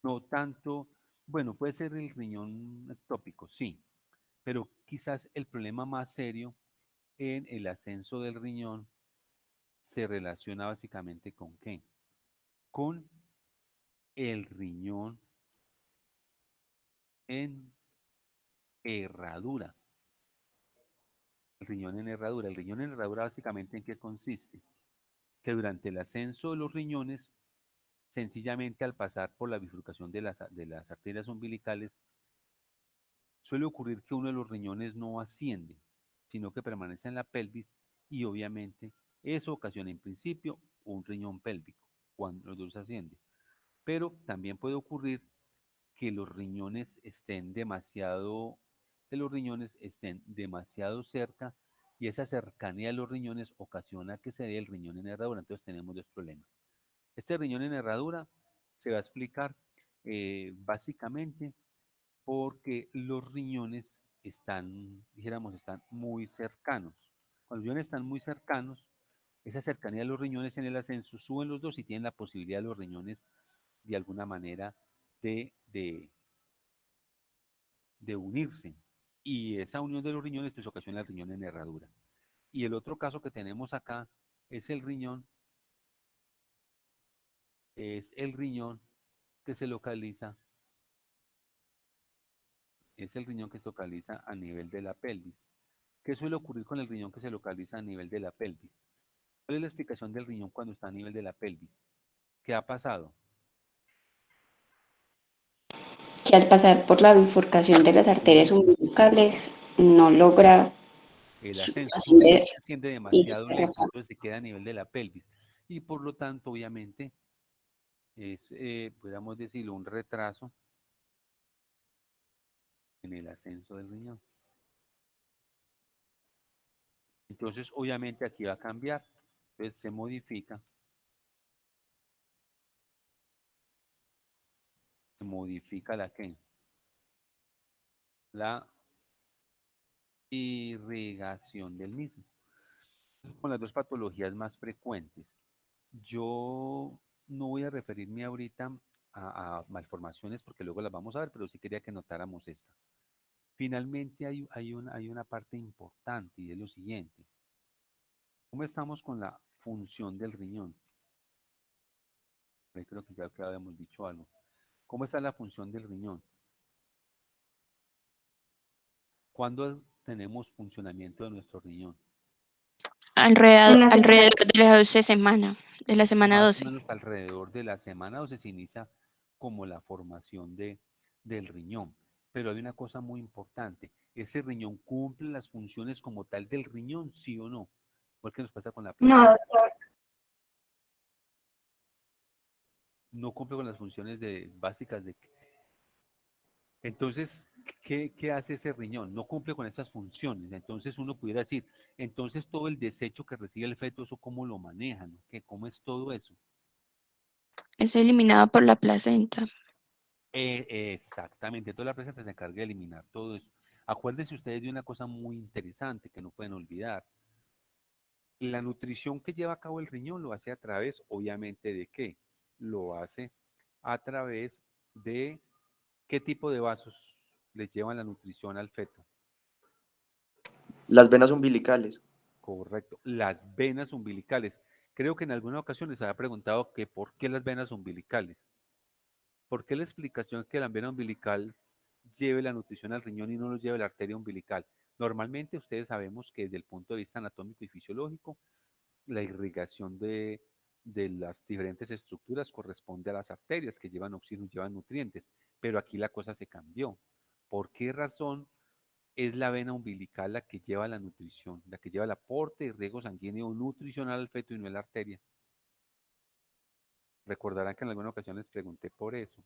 Speaker 1: No tanto, bueno, puede ser el riñón ectópico, sí, pero quizás el problema más serio en el ascenso del riñón se relaciona básicamente con ¿qué? Con el riñón en herradura. El riñón en herradura. El riñón en herradura básicamente ¿en qué consiste? Que durante el ascenso de los riñones, sencillamente al pasar por la bifurcación de las arterias umbilicales, suele ocurrir que uno de los riñones no asciende, sino que permanece en la pelvis y obviamente eso ocasiona en principio un riñón pélvico cuando los dos ascienden. Pero también puede ocurrir que los riñones estén demasiado cerca y esa cercanía de los riñones ocasiona que se dé el riñón en herradura. Entonces tenemos dos problemas. Este riñón en herradura se va a explicar básicamente porque los riñones están, dijéramos, están muy cercanos. Cuando los riñones están muy cercanos, esa cercanía de los riñones en el ascenso suben los dos y tienen la posibilidad de los riñones de alguna manera de unirse. Y esa unión de los riñones pues ocasiona el riñón en herradura. Y el otro caso que tenemos acá es el riñón que se localiza Es el riñón que se localiza a nivel de la pelvis. ¿Qué suele ocurrir con el riñón que se localiza a nivel de la pelvis? ¿Cuál es la explicación del riñón cuando está a nivel de la pelvis? ¿Qué ha pasado?
Speaker 6: Que al pasar por la bifurcación de las arterias
Speaker 1: Ujú.
Speaker 6: umbilicales no logra
Speaker 1: El ascenso
Speaker 6: ascender
Speaker 1: simplemente asciende
Speaker 6: y se
Speaker 1: demasiado lento,
Speaker 6: derrapa.
Speaker 1: entonces se queda a nivel de la pelvis. Y por lo tanto, obviamente, es, podríamos decirlo, un retraso en el ascenso del riñón. Entonces, obviamente, aquí va a cambiar. Entonces, se modifica la qué? La irrigación del mismo. Con las dos patologías más frecuentes. Yo no voy a referirme ahorita a malformaciones porque luego las vamos a ver, pero sí quería que notáramos esta. Finalmente hay una parte importante y es lo siguiente. ¿Cómo estamos con la función del riñón? Ahí creo que ya habíamos dicho algo. ¿Cómo está la función del riñón? ¿Cuándo tenemos funcionamiento de nuestro riñón?
Speaker 2: En la semana.
Speaker 4: Alrededor de la 12 semana, de la semana
Speaker 1: Más o
Speaker 4: 12.
Speaker 1: menos alrededor de la semana 12 se inicia como la formación del riñón. Pero hay una cosa muy importante. ¿Ese riñón cumple las funciones como tal del riñón, sí o no? Porque nos pasa con la
Speaker 2: No,
Speaker 1: placenta.
Speaker 2: doctor.
Speaker 1: No cumple con las funciones básicas de... Entonces, ¿qué hace ese riñón? No cumple con esas funciones. Entonces uno pudiera decir, entonces todo el desecho que recibe el feto, ¿eso cómo lo manejan? ¿Cómo es todo eso?
Speaker 4: Es eliminada por la placenta.
Speaker 1: Exactamente, toda la placenta se encarga de eliminar todo eso. Acuérdense ustedes de una cosa muy interesante que no pueden olvidar. La nutrición que lleva a cabo el riñón lo hace a través, obviamente, ¿de qué? Lo hace a través de qué tipo de vasos les llevan la nutrición al feto.
Speaker 5: Las venas umbilicales.
Speaker 1: Correcto, las venas umbilicales. Creo que en alguna ocasión les había preguntado que por qué las venas umbilicales. ¿Por qué la explicación es que la vena umbilical lleve la nutrición al riñón y no lo lleve la arteria umbilical? Normalmente ustedes sabemos que desde el punto de vista anatómico y fisiológico, la irrigación de las diferentes estructuras corresponde a las arterias que llevan oxígeno y llevan nutrientes, pero aquí la cosa se cambió. ¿Por qué razón es la vena umbilical la que lleva la nutrición, la que lleva el aporte de riego sanguíneo nutricional al feto y no la arteria? Recordarán que en alguna ocasión les pregunté por eso.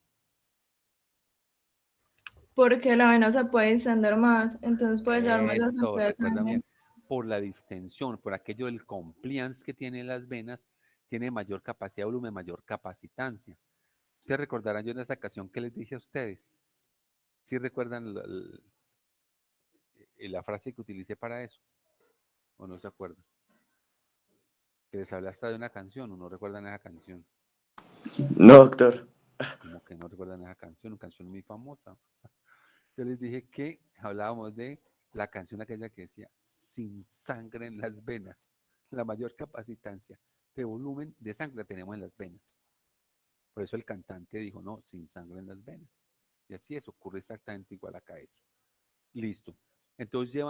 Speaker 7: Porque la vena se puede extender más, entonces puede llevar mayor
Speaker 1: Eso,
Speaker 7: cantidad de
Speaker 1: recuerda
Speaker 7: sangre.
Speaker 1: bien, por la distensión, por aquello del compliance que tienen las venas, tiene mayor capacidad de volumen, mayor capacitancia. Ustedes recordarán yo en esa ocasión que les dije a ustedes. ¿Sí recuerdan la frase que utilicé para eso? ¿O no se acuerdan? Que les hablé hasta de una canción, ¿o no recuerdan esa canción?
Speaker 5: No, doctor.
Speaker 1: Como que no recuerdan esa canción, una canción muy famosa. Yo les dije que hablábamos de la canción aquella que decía, sin sangre en las venas, la mayor capacitancia de volumen de sangre la tenemos en las venas. Por eso el cantante dijo, no, sin sangre en las venas. Y así es, ocurre exactamente igual acá eso. Listo. Entonces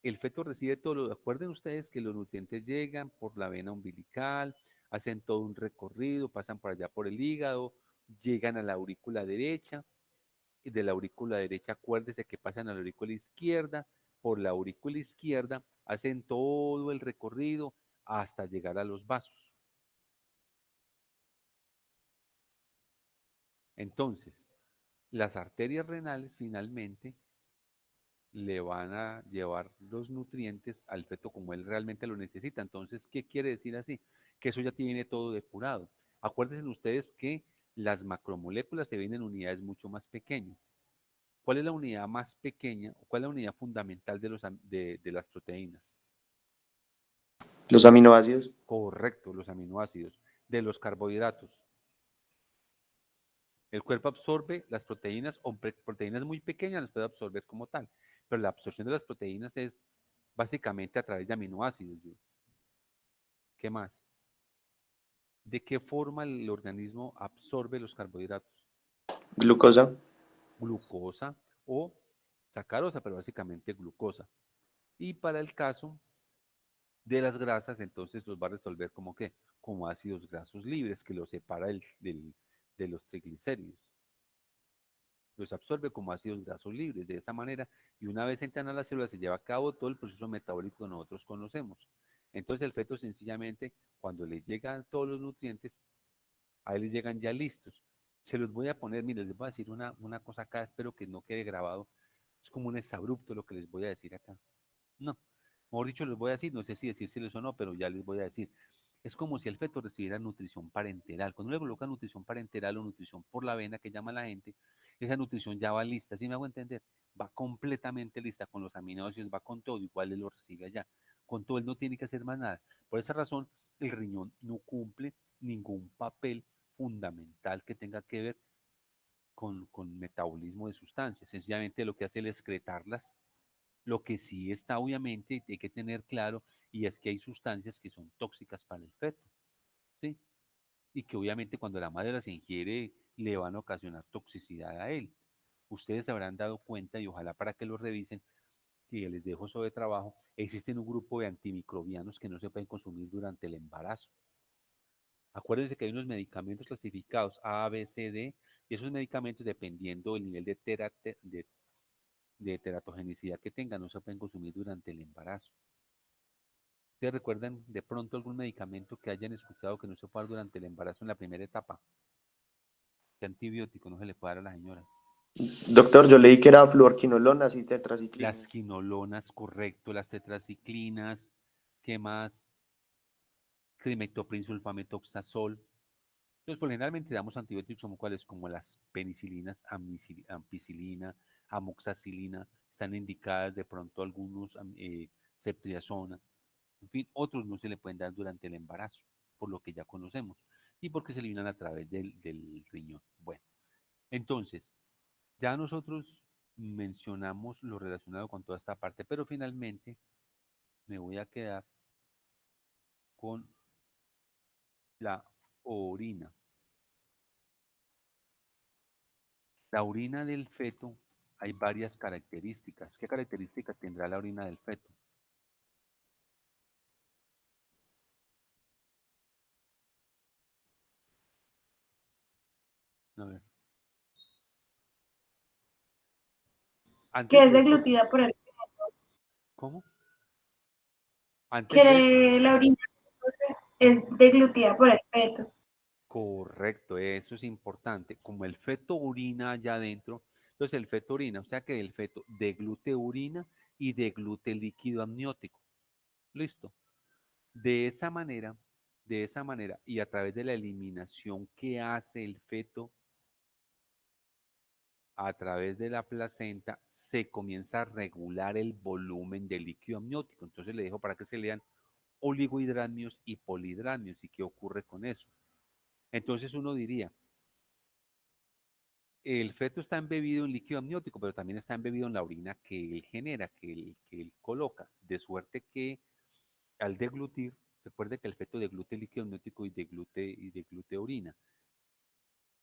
Speaker 1: el feto recibe todo lo, acuerden ustedes que los nutrientes llegan por la vena umbilical, hacen todo un recorrido, pasan por allá por el hígado, llegan a la aurícula derecha, y de la aurícula derecha acuérdese que pasan a la aurícula izquierda, por la aurícula izquierda hacen todo el recorrido hasta llegar a los vasos. Entonces, las arterias renales finalmente le van a llevar los nutrientes al feto como él realmente lo necesita. Entonces, ¿qué quiere decir así? Que eso ya tiene todo depurado. Acuérdense ustedes que las macromoléculas se ven en unidades mucho más pequeñas. ¿Cuál es la unidad más pequeña o cuál es la unidad fundamental de las proteínas?
Speaker 5: Los aminoácidos.
Speaker 1: Correcto, los aminoácidos. De los carbohidratos. El cuerpo absorbe las proteínas o proteínas muy pequeñas, las puede absorber como tal. Pero la absorción de las proteínas es básicamente a través de aminoácidos. ¿Qué más? ¿De qué forma el organismo absorbe los carbohidratos?
Speaker 5: Glucosa.
Speaker 1: Glucosa o sacarosa, pero básicamente glucosa. Y para el caso de las grasas, entonces los va a resolver como que, como ácidos grasos libres, que los separa de los triglicéridos. Los absorbe como ácidos grasos libres de esa manera, y una vez entran a la célula se lleva a cabo todo el proceso metabólico que nosotros conocemos. Entonces el feto sencillamente, cuando le llegan todos los nutrientes, a él les llegan ya listos. Se los voy a poner, miren, les voy a decir una cosa acá, espero que no quede grabado. Es como un exabrupto lo que les voy a decir acá. No, mejor dicho, les voy a decir, no sé si decírselos o no, pero ya les voy a decir. Es como si el feto recibiera nutrición parenteral. Cuando le colocan nutrición parenteral o nutrición por la vena, que llama la gente, esa nutrición ya va lista, ¿sí me hago entender? Va completamente lista con los aminoácidos, va con todo, igual él lo recibe allá. Con todo, él no tiene que hacer más nada. Por esa razón, el riñón no cumple ningún papel fundamental que tenga que ver con metabolismo de sustancias. Sencillamente lo que hace es excretarlas. Lo que sí está obviamente hay que tener claro y es que hay sustancias que son tóxicas para el feto, ¿sí? Y que obviamente cuando la madre las ingiere le van a ocasionar toxicidad a él. Ustedes se habrán dado cuenta y ojalá para que lo revisen, que les dejo sobre trabajo, existen un grupo de antimicrobianos que no se pueden consumir durante el embarazo. Acuérdense que hay unos medicamentos clasificados A, B, C, D, y esos medicamentos, dependiendo del nivel de teratogenicidad que tengan, no se pueden consumir durante el embarazo. ¿Ustedes recuerdan de pronto algún medicamento que hayan escuchado que no se puede dar durante el embarazo en la primera etapa? ¿Qué antibiótico no se le puede dar a las señoras?
Speaker 5: Doctor, yo leí que era fluorquinolonas y tetraciclinas.
Speaker 1: Las quinolonas, correcto, las tetraciclinas, ¿qué más? Trimetopril, sulfamethoxazol. Entonces, pues, generalmente damos antibióticos como cuáles, como las penicilinas, ampicilina, amoxicilina, están indicadas de pronto algunos, ceftriaxona, en fin, otros no se le pueden dar durante el embarazo, por lo que ya conocemos, y porque se eliminan a través del riñón. Bueno, entonces, ya nosotros mencionamos lo relacionado con toda esta parte, pero finalmente me voy a quedar con la orina. La orina del feto, hay varias características. ¿Qué características tendrá la orina del feto? A ver.
Speaker 2: que
Speaker 1: Antes
Speaker 2: es
Speaker 1: del feto,
Speaker 2: deglutida por el,
Speaker 1: ¿cómo? Antes del,
Speaker 2: que la orina es deglutida por el feto.
Speaker 1: correcto, eso es importante. Como el feto orina allá adentro, entonces el feto orina, o sea que el feto deglute urina y deglute líquido amniótico. Listo. De esa manera, y a través de la eliminación que hace el feto a través de la placenta, se comienza a regular el volumen del líquido amniótico. Entonces le dejo para que se lean oligohidramios y polihidramios. ¿Y qué ocurre con eso? Entonces uno diría, el feto está embebido en líquido amniótico, pero también está embebido en la orina que él genera, que él coloca, de suerte que al deglutir, recuerde que el feto deglute líquido amniótico y deglute orina.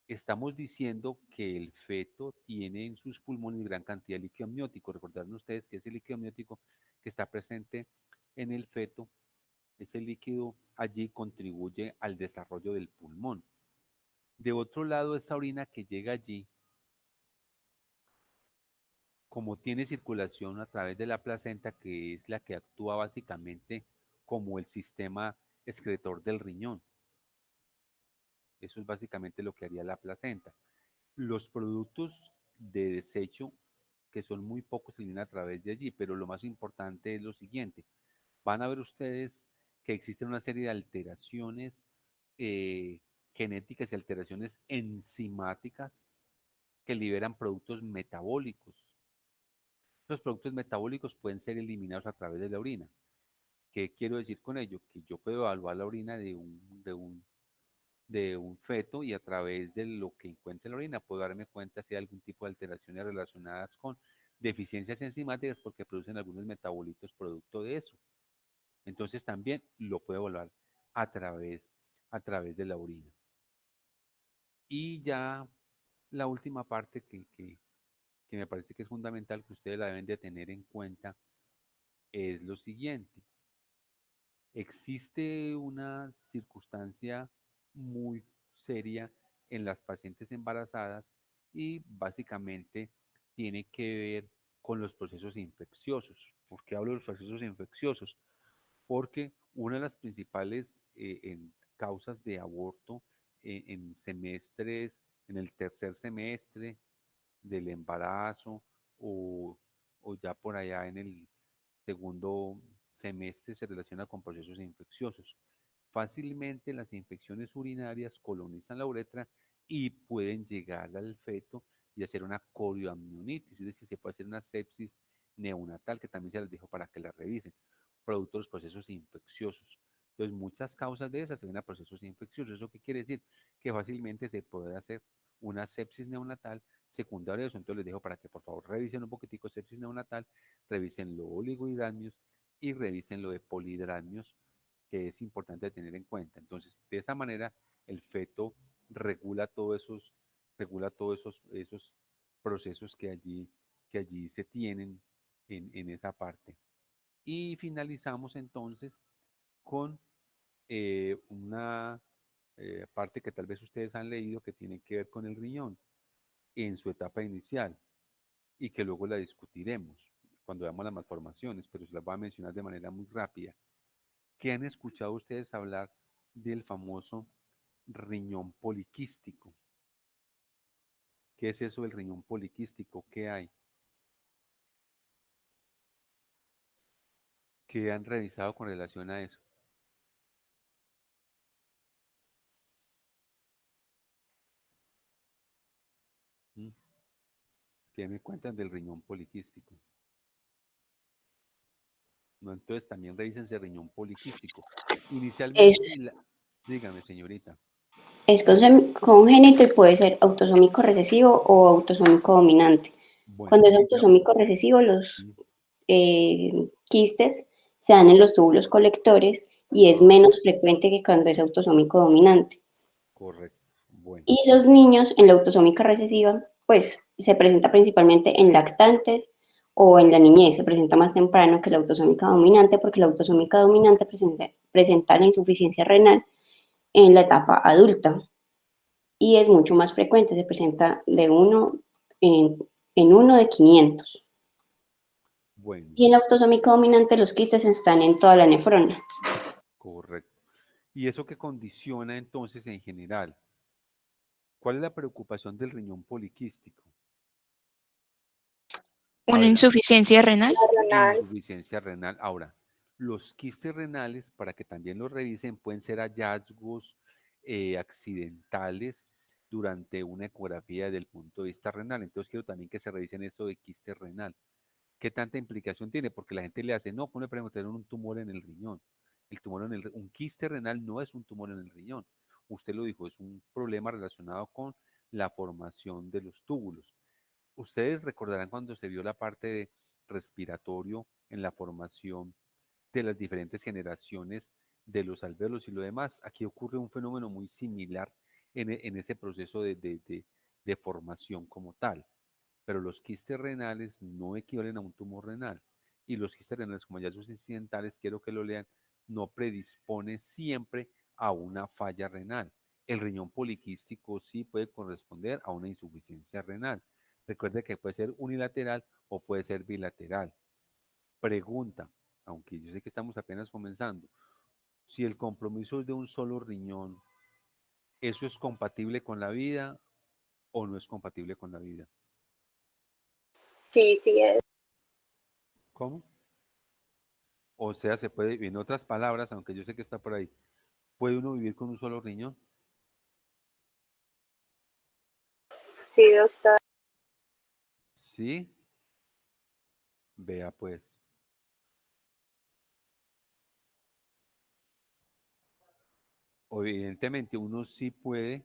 Speaker 1: Estamos diciendo que el feto tiene en sus pulmones gran cantidad de líquido amniótico. Recordarán ustedes que ese líquido amniótico que está presente en el feto, ese líquido allí contribuye al desarrollo del pulmón. De otro lado, esa orina que llega allí, como tiene circulación a través de la placenta, que es la que actúa básicamente como el sistema excretor del riñón. Eso es básicamente lo que haría la placenta. Los productos de desecho, que son muy pocos, se eliminan a través de allí, pero lo más importante es lo siguiente. Van a ver ustedes que existen una serie de alteraciones genéticas y alteraciones enzimáticas que liberan productos metabólicos. Los productos metabólicos pueden ser eliminados a través de la orina. ¿Qué quiero decir con ello? Que yo puedo evaluar la orina de un feto y a través de lo que encuentre en la orina puedo darme cuenta si hay algún tipo de alteraciones relacionadas con deficiencias enzimáticas porque producen algunos metabolitos producto de eso. Entonces también lo puedo evaluar a a través de la orina. Y ya la última parte que me parece que es fundamental que ustedes la deben de tener en cuenta es lo siguiente. Existe una circunstancia muy seria en las pacientes embarazadas y básicamente tiene que ver con los procesos infecciosos. ¿Por qué hablo de los procesos infecciosos? Porque una de las principales causas de aborto en semestres, en el tercer semestre del embarazo o, o ya por allá en el segundo semestre se relaciona con procesos infecciosos. Fácilmente las infecciones urinarias colonizan la uretra y pueden llegar al feto y hacer una corioamnionitis, es decir, se puede hacer una sepsis neonatal, que también se les dejo para que la revisen, producto de los procesos infecciosos. Entonces, muchas causas de esas se ven a procesos infecciosos. ¿Eso qué quiere decir? Que fácilmente se puede hacer una sepsis neonatal secundaria a eso. Entonces, les dejo para que por favor revisen un poquitico sepsis neonatal, revisen los oligohidramios y revisen lo de polihidramios, que es importante tener en cuenta. Entonces, de esa manera, el feto regula todos esos procesos que allí se tienen en esa parte. Y finalizamos entonces con una parte que tal vez ustedes han leído que tiene que ver con el riñón en su etapa inicial y que luego la discutiremos cuando veamos las malformaciones, pero se las voy a mencionar de manera muy rápida. ¿Qué han escuchado ustedes hablar del famoso riñón poliquístico? ¿Qué es eso del riñón poliquístico? ¿Qué hay? ¿Qué han revisado con relación a eso? ¿Mm? ¿Qué me cuentan del riñón poliquístico? ¿No? Entonces también revisen ese riñón poliquístico. Inicialmente,
Speaker 6: Es,
Speaker 1: dígame, señorita.
Speaker 6: es congénito y puede ser autosómico recesivo o autosómico dominante.
Speaker 1: Bueno,
Speaker 6: Cuando es
Speaker 1: ya,
Speaker 6: autosómico recesivo, los
Speaker 1: mm,
Speaker 6: quistes se dan en los túbulos colectores y es
Speaker 1: correcto,
Speaker 6: menos frecuente que cuando es autosómico dominante.
Speaker 1: correcto. Bueno,
Speaker 6: Y los niños en la autosómica recesiva, pues se presenta principalmente en lactantes o en la niñez, se presenta más temprano que la autosómica dominante porque la autosómica dominante presenta la insuficiencia renal en la etapa adulta y es mucho más frecuente, se presenta de uno en uno de 500.
Speaker 1: bueno,
Speaker 6: Y en la autosómica dominante los quistes están en toda la nefrona.
Speaker 1: correcto. ¿Y eso qué condiciona entonces en general? ¿Cuál es la preocupación del riñón poliquístico? A
Speaker 4: Una
Speaker 1: ver,
Speaker 4: insuficiencia renal.
Speaker 3: Renal.
Speaker 1: insuficiencia renal. Ahora, los quistes renales, para que también los revisen, pueden ser hallazgos accidentales durante una ecografía desde el punto de vista renal. Entonces quiero también que se revisen eso de quiste renal. ¿Qué tanta implicación tiene? Porque la gente le hace, no, ¿cómo le preguntaron un tumor en el riñón? El tumor en un quiste renal no es un tumor en el riñón. Usted lo dijo, es un problema relacionado con la formación de los túbulos. Ustedes recordarán cuando se vio la parte de respiratorio en la formación de las diferentes generaciones de los alvéolos y lo demás. Aquí ocurre un fenómeno muy similar en ese proceso de formación como tal. Pero los quistes renales no equivalen a un tumor renal. Y los quistes renales, como ya sus incidentales, quiero que lo lean, no predispone siempre a una falla renal. El riñón poliquístico sí puede corresponder a una insuficiencia renal. Recuerde que puede ser unilateral o puede ser bilateral. Pregunta, aunque yo sé que estamos apenas comenzando, si el compromiso es de un solo riñón, ¿eso es compatible con la vida o no es compatible con la vida?
Speaker 3: Sí, sí es.
Speaker 1: ¿Cómo? O sea, se puede, en otras palabras, aunque yo sé que está por ahí, ¿puede uno vivir con un solo riñón?
Speaker 3: Sí, doctor.
Speaker 1: Sí, vea pues. Evidentemente uno sí puede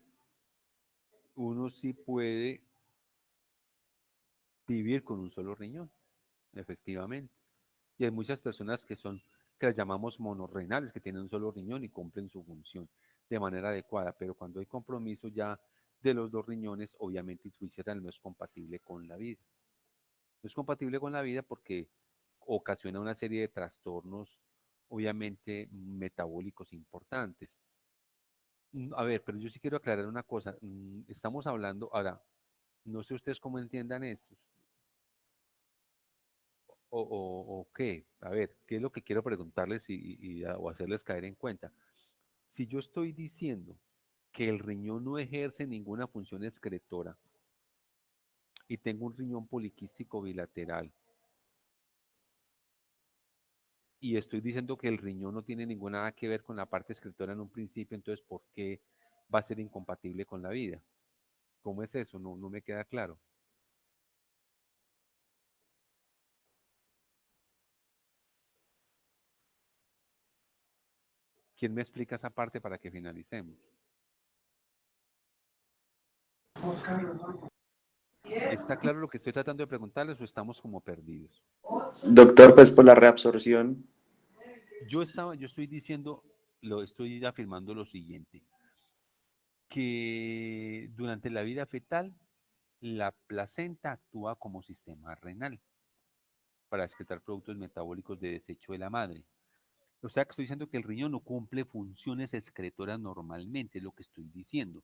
Speaker 1: vivir con un solo riñón, efectivamente. Y hay muchas personas que las llamamos monorrenales, que tienen un solo riñón y cumplen su función de manera adecuada, pero cuando hay compromiso ya de los dos riñones, obviamente insuficiencia renal no es compatible con la vida. No es compatible con la vida porque ocasiona una serie de trastornos, obviamente, metabólicos importantes. A ver, pero yo sí quiero aclarar una cosa. Estamos hablando, ahora, no sé ustedes cómo entiendan esto, o qué. A ver, ¿qué es lo que quiero preguntarles o hacerles caer en cuenta? Si yo estoy diciendo que el riñón no ejerce ninguna función excretora y tengo un riñón poliquístico bilateral, y estoy diciendo que el riñón no tiene ninguna que ver con la parte excretora en un principio, entonces, ¿por qué va a ser incompatible con la vida? ¿Cómo es eso? No, no me queda claro. ¿Quién me explica esa parte para que finalicemos? ¿Está claro lo que estoy tratando de preguntarles o estamos como perdidos?
Speaker 5: Doctor, pues por la reabsorción.
Speaker 1: Yo estoy diciendo, estoy afirmando lo siguiente, que durante la vida fetal, la placenta actúa como sistema renal para excretar productos metabólicos de desecho de la madre. O sea que estoy diciendo que el riñón no cumple funciones excretoras normalmente, es lo que estoy diciendo.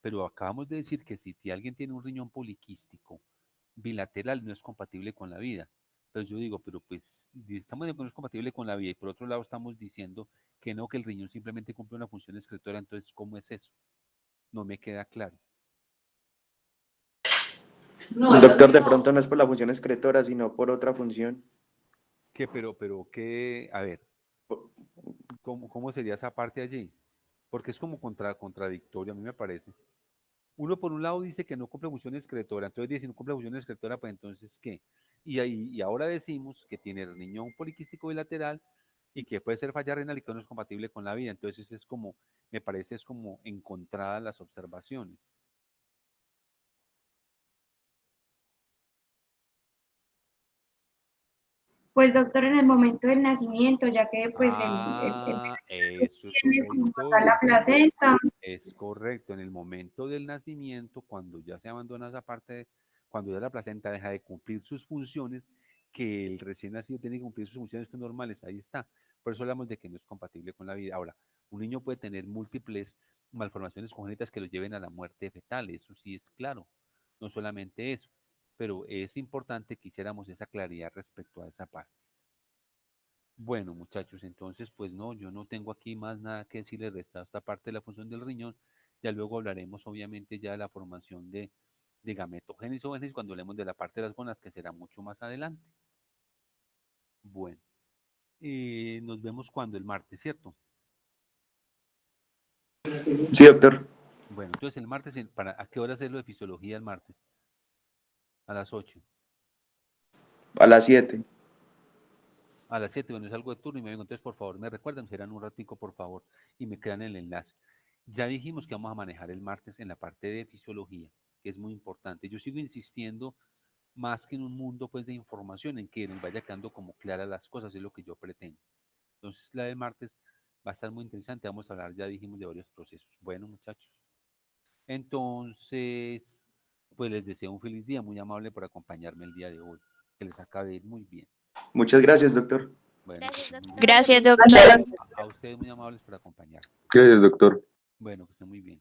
Speaker 1: Pero acabamos de decir que si alguien tiene un riñón poliquístico bilateral no es compatible con la vida. Entonces yo digo, pero pues estamos diciendo que no es compatible con la vida y por otro lado estamos diciendo que no, que el riñón simplemente cumple una función excretora, entonces ¿cómo es eso? No me queda claro.
Speaker 5: Doctor, de pronto no es por la función excretora, sino por otra función.
Speaker 1: ¿Qué, qué, a ver, ¿cómo sería esa parte allí? Porque es como contradictorio, a mí me parece. Uno por un lado dice que no cumple función excretora, entonces dice, si no cumple función excretora, pues entonces, ¿qué? Y ahora decimos que tiene el riñón poliquístico bilateral y que puede ser falla renal y que no es compatible con la vida. Entonces es como, me parece, es como encontradas las observaciones.
Speaker 2: Pues doctor, en el momento del nacimiento, ya que pues el
Speaker 1: Eso es
Speaker 2: tiene
Speaker 1: otra
Speaker 2: como tal la
Speaker 1: historia.
Speaker 2: placenta.
Speaker 1: Es correcto, en el momento del nacimiento, cuando ya se abandona esa parte, cuando ya la placenta deja de cumplir sus funciones, que el recién nacido tiene que cumplir sus funciones normales, ahí está. Por eso hablamos de que no es compatible con la vida. Ahora, un niño puede tener múltiples malformaciones congénitas que lo lleven a la muerte fetal, eso sí es claro, no solamente eso, pero es importante que hiciéramos esa claridad respecto a esa parte. Bueno, muchachos, entonces, pues no, yo no tengo aquí más nada que decirles de esta parte de la función del riñón. Ya luego hablaremos, obviamente, ya de la formación de gametogénesis o génesis cuando hablemos de la parte de las gonas, que será mucho más adelante. Bueno, nos vemos cuando el martes, ¿cierto?
Speaker 5: Sí, doctor.
Speaker 1: Bueno, entonces el martes, ¿a qué hora hacerlo de fisiología el martes? A las 8.
Speaker 5: A las 7.
Speaker 1: A las 7, bueno, salgo de turno y me vengo. Entonces, por favor, me recuerdan, serán un ratico, por favor, y me crean el enlace. Ya dijimos que vamos a manejar el martes en la parte de fisiología, que es muy importante. Yo sigo insistiendo más que en un mundo pues de información, en que les vaya quedando como claras las cosas, es lo que yo pretendo. Entonces, la del martes va a estar muy interesante. Vamos a hablar, ya dijimos, de varios procesos. Bueno, muchachos. Entonces, pues les deseo un feliz día, muy amable por acompañarme el día de hoy. Que les acabe de ir muy bien.
Speaker 5: Muchas gracias, doctor.
Speaker 1: Bueno, que estén muy bien.
Speaker 4: Gracias,
Speaker 3: Gracias,
Speaker 4: doctor.
Speaker 1: A ustedes muy amables por acompañarme.
Speaker 8: Gracias, doctor.
Speaker 1: Bueno, que estén muy bien.